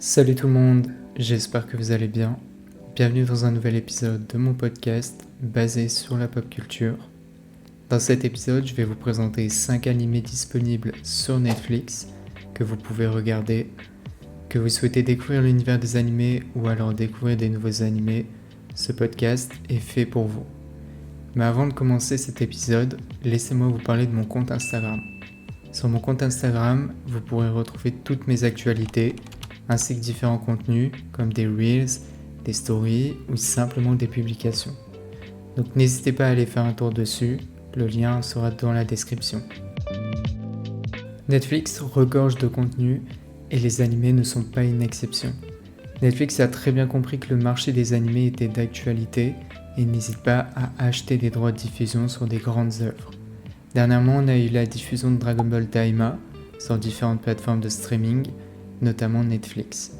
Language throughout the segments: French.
Salut tout le monde, j'espère que vous allez bien. Bienvenue dans un nouvel épisode de mon podcast basé sur la pop culture. Dans cet épisode, je vais vous présenter 5 animés disponibles sur Netflix que vous pouvez regarder. Que vous souhaitez découvrir l'univers des animés ou alors découvrir des nouveaux animés, ce podcast est fait pour vous. Mais avant de commencer cet épisode, laissez-moi vous parler de mon compte Instagram. Sur mon compte Instagram, vous pourrez retrouver toutes mes actualités, ainsi que différents contenus comme des Reels, des Stories ou simplement des publications. Donc n'hésitez pas à aller faire un tour dessus, le lien sera dans la description. Netflix regorge de contenu et les animés ne sont pas une exception. Netflix a très bien compris que le marché des animés était d'actualité et n'hésite pas à acheter des droits de diffusion sur des grandes œuvres. Dernièrement, on a eu la diffusion de Dragon Ball Daima sur différentes plateformes de streaming, notamment Netflix.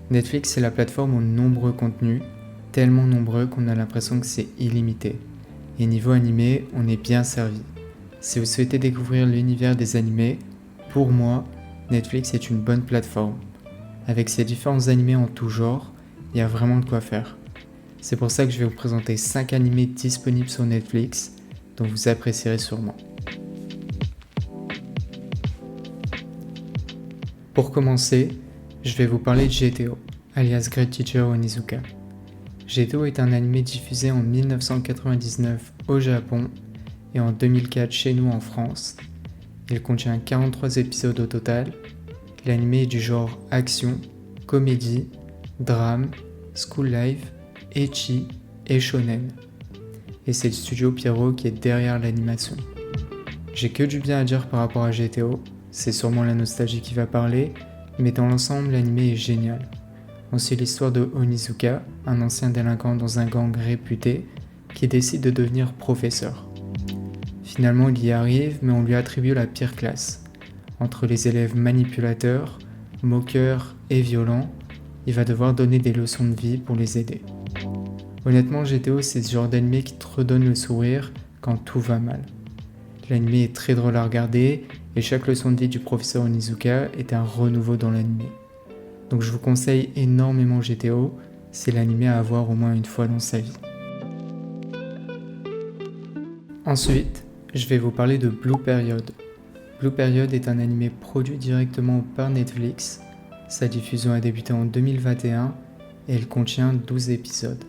Netflix est la plateforme aux nombreux contenus, tellement nombreux qu'on a l'impression que c'est illimité. Et niveau animé, on est bien servi. Si vous souhaitez découvrir l'univers des animés, pour moi, Netflix est une bonne plateforme. Avec ses différents animés en tout genre, il y a vraiment de quoi faire. C'est pour ça que je vais vous présenter 5 animés disponibles sur Netflix, dont vous apprécierez sûrement. Pour commencer, je vais vous parler de GTO, alias Great Teacher Onizuka. GTO est un animé diffusé en 1999 au Japon et en 2004 chez nous en France. Il contient 43 épisodes au total. L'anime est du genre action, comédie, drame, school life, ecchi et shonen. Et c'est le studio Pierrot qui est derrière l'animation. J'ai que du bien à dire par rapport à GTO, c'est sûrement la nostalgie qui va parler, mais dans l'ensemble l'anime est génial. On suit l'histoire de Onizuka, un ancien délinquant dans un gang réputé, qui décide de devenir professeur. Finalement il y arrive, mais on lui attribue la pire classe. Entre les élèves manipulateurs, moqueurs et violents, il va devoir donner des leçons de vie pour les aider. Honnêtement, GTO c'est ce genre d'anime qui te redonne le sourire quand tout va mal. L'anime est très drôle à regarder et chaque leçon de vie du professeur Onizuka est un renouveau dans l'anime. Donc je vous conseille énormément GTO, c'est l'anime à voir au moins une fois dans sa vie. Ensuite, je vais vous parler de Blue Period. Blue Period est un anime produit directement par Netflix. Sa diffusion a débuté en 2021 et elle contient 12 épisodes.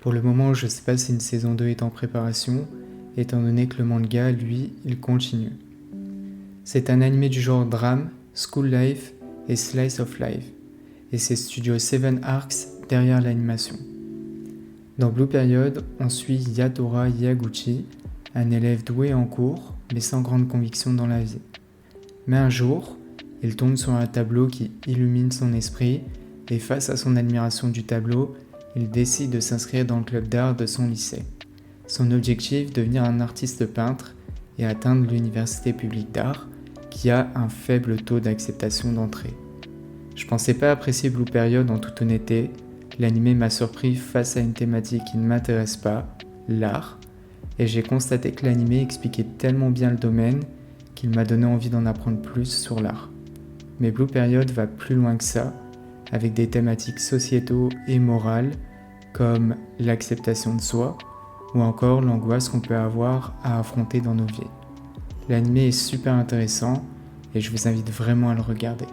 Pour le moment, je ne sais pas si une saison 2 est en préparation, étant donné que le manga, lui, il continue. C'est un anime du genre drame, school life et slice of life, et c'est Studio Seven Arcs derrière l'animation. Dans Blue Period, on suit Yatora Yaguchi, un élève doué en cours, mais sans grande conviction dans la vie. Mais un jour, il tombe sur un tableau qui illumine son esprit, et face à son admiration du tableau, il décide de s'inscrire dans le club d'art de son lycée. Son objectif, devenir un artiste peintre et atteindre l'université publique d'art, qui a un faible taux d'acceptation d'entrée. Je pensais pas apprécier Blue Period en toute honnêteté, l'anime m'a surpris face à une thématique qui ne m'intéresse pas, l'art, et j'ai constaté que l'anime expliquait tellement bien le domaine qu'il m'a donné envie d'en apprendre plus sur l'art. Mais Blue Period va plus loin que ça, avec des thématiques sociétaux et morales, comme l'acceptation de soi, ou encore l'angoisse qu'on peut avoir à affronter dans nos vies. L'anime est super intéressant et je vous invite vraiment à le regarder.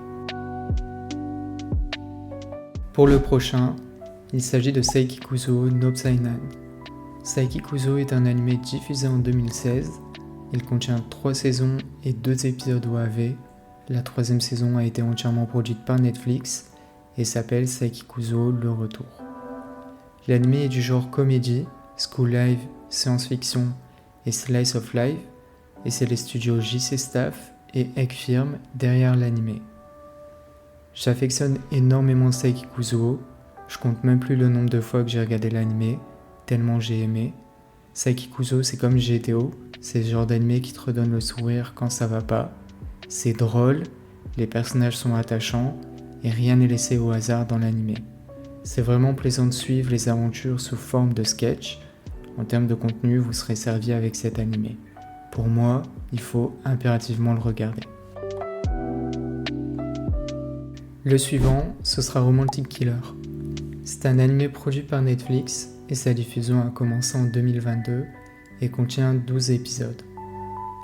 Pour le prochain, il s'agit de Seikikuzo no Psainan. Seikikuzo est un anime diffusé en 2016. Il contient 3 saisons et 2 épisodes OAV. La 3e saison a été entièrement produite par Netflix et s'appelle Seikikuzo le retour. L'anime est du genre comédie, school life, science-fiction et slice of life, et c'est les studios JC Staff et Egg Firm derrière l'anime. J'affectionne énormément Seikikuzo, je compte même plus le nombre de fois que j'ai regardé l'anime, tellement j'ai aimé. Seikikuzo c'est comme GTO, c'est ce genre d'anime qui te redonne le sourire quand ça va pas. C'est drôle, les personnages sont attachants et rien n'est laissé au hasard dans l'anime. C'est vraiment plaisant de suivre les aventures sous forme de sketch. En termes de contenu, vous serez servi avec cet anime. Pour moi, il faut impérativement le regarder. Le suivant, ce sera Romantic Killer. C'est un animé produit par Netflix et sa diffusion a commencé en 2022 et contient 12 épisodes.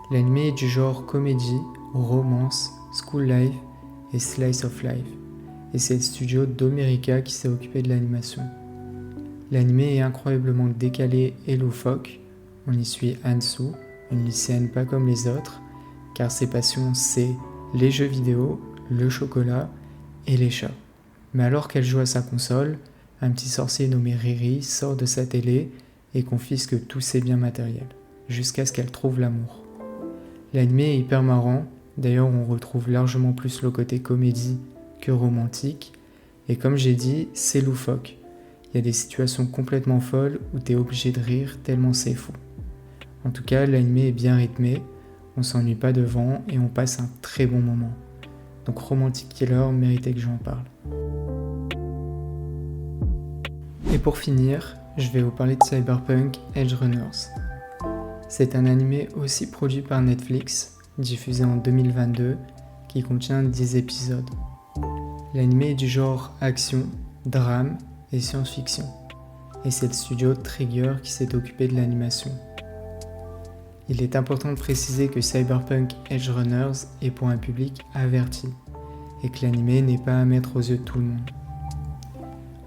L'anime est du genre comédie, romance, school life et slice of life, et c'est le studio Domerica qui s'est occupé de l'animation. L'anime est incroyablement décalé et loufoque. On y suit Hansu, une lycéenne pas comme les autres, car ses passions c'est les jeux vidéo, le chocolat et les chats. Mais alors qu'elle joue à sa console, un petit sorcier nommé Riri sort de sa télé et confisque tous ses biens matériels, jusqu'à ce qu'elle trouve l'amour. L'anime est hyper marrant, d'ailleurs on retrouve largement plus le côté comédie que romantique, et comme j'ai dit, c'est loufoque. Il y a des situations complètement folles où t'es obligé de rire tellement c'est fou. En tout cas, l'anime est bien rythmé, on s'ennuie pas devant et on passe un très bon moment. Donc Romantic Killer méritait que j'en parle. Et pour finir, je vais vous parler de Cyberpunk Edgerunners. C'est un animé aussi produit par Netflix, diffusé en 2022, qui contient 10 épisodes. L'anime est du genre action, drame et science-fiction, et c'est le studio Trigger qui s'est occupé de l'animation. Il est important de préciser que Cyberpunk Edgerunners est pour un public averti, et que l'anime n'est pas à mettre aux yeux de tout le monde.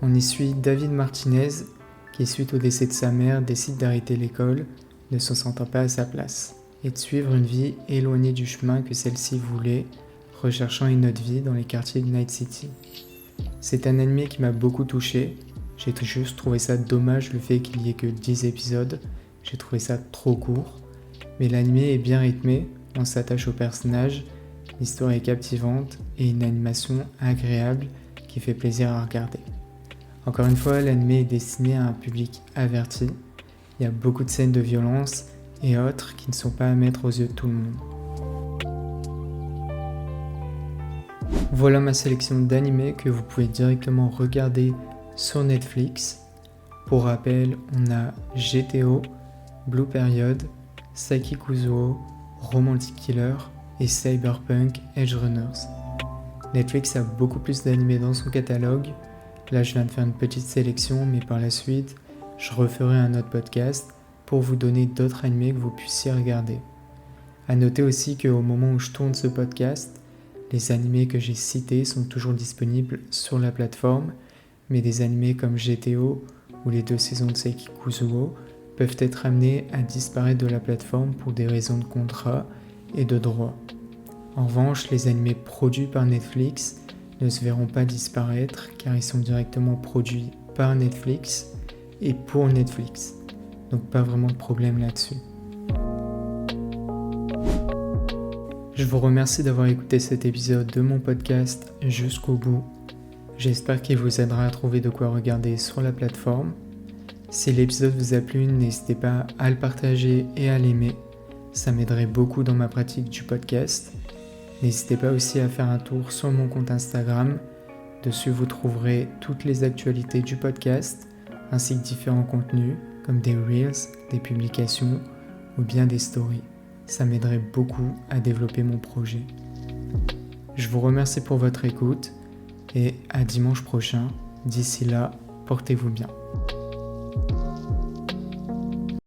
On y suit David Martinez, qui suite au décès de sa mère décide d'arrêter l'école, ne se sentant pas à sa place, et de suivre une vie éloignée du chemin que celle-ci voulait, recherchant une autre vie dans les quartiers de Night City. C'est un anime qui m'a beaucoup touché, j'ai juste trouvé ça dommage le fait qu'il y ait que 10 épisodes, j'ai trouvé ça trop court, mais l'anime est bien rythmé, on s'attache aux personnages, l'histoire est captivante et une animation agréable qui fait plaisir à regarder. Encore une fois, l'anime est destiné à un public averti. Il y a beaucoup de scènes de violence et autres qui ne sont pas à mettre aux yeux de tout le monde. Voilà ma sélection d'animés que vous pouvez directement regarder sur Netflix. Pour rappel, on a GTO, Blue Period, Saiki Kuzuo, Romantic Killer et Cyberpunk Edgerunners. Netflix a beaucoup plus d'animés dans son catalogue. Là, je viens de faire une petite sélection, mais par la suite, je referai un autre podcast pour vous donner d'autres animés que vous puissiez regarder. A noter aussi qu'au moment où je tourne ce podcast, les animés que j'ai cités sont toujours disponibles sur la plateforme, mais des animés comme GTO ou les 2 saisons de Saiki Kuzuo peuvent être amenés à disparaître de la plateforme pour des raisons de contrat et de droit. En revanche, les animés produits par Netflix ne se verront pas disparaître car ils sont directement produits par Netflix et pour Netflix. Donc pas vraiment de problème là-dessus. Je vous remercie d'avoir écouté cet épisode de mon podcast jusqu'au bout. J'espère qu'il vous aidera à trouver de quoi regarder sur la plateforme. Si l'épisode vous a plu, n'hésitez pas à le partager et à l'aimer. Ça m'aiderait beaucoup dans ma pratique du podcast. N'hésitez pas aussi à faire un tour sur mon compte Instagram. Dessus, vous trouverez toutes les actualités du podcast, ainsi que différents contenus, comme des Reels, des publications ou bien des stories. Ça m'aiderait beaucoup à développer mon projet. Je vous remercie pour votre écoute et à dimanche prochain. D'ici là, portez-vous bien.